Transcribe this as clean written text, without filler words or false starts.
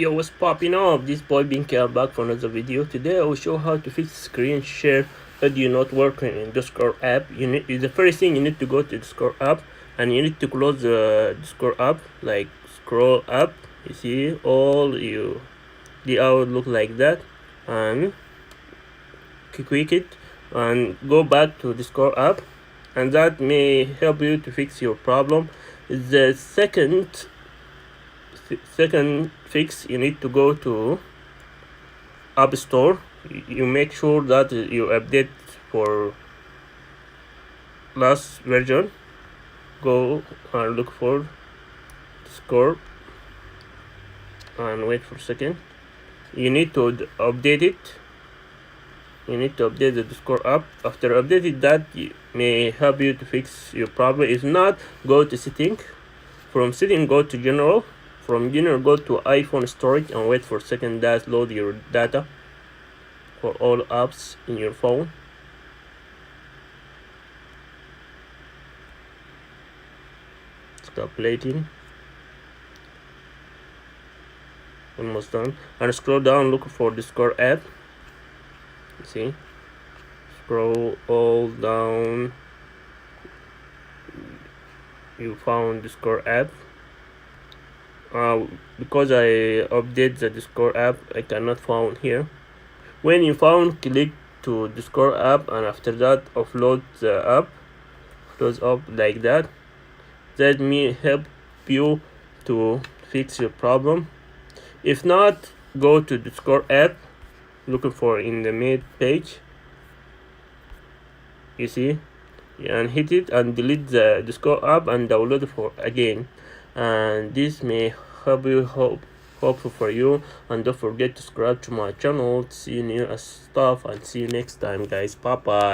Yo, what's popping up? This boy Binky back for another video. Today I will show how to fix screen share audio not working in Discord app. The first thing you need to go to Discord app and you need to close the Discord app. Like scroll up, you see the hour look like that, and click it and go back to Discord app, and that may help you to fix your problem. The second fix, you need to go to App Store. You make sure that you update for last version. Go and look for Discord and wait for a second. You need to update it. You need to update the Discord app. After updating that, may help you to fix your problem. If not, go to setting. From setting, go to general. From general, go to iPhone storage and wait for a second that load your data for all apps in your phone. It's calculating. Almost done. And scroll down, look for Discord app. See, scroll all down. You found Discord app. Because I update the Discord app, I cannot find here. When you found, click to Discord app, and after that upload the app. Close up like that. That may help you to fix your problem. If not, go to Discord app, looking for in the main page, you see, and hit it and delete the Discord app and download it for again, and this may help you hopeful for you. And don't forget to subscribe to my channel to see new stuff, and see you next time, guys. Bye bye.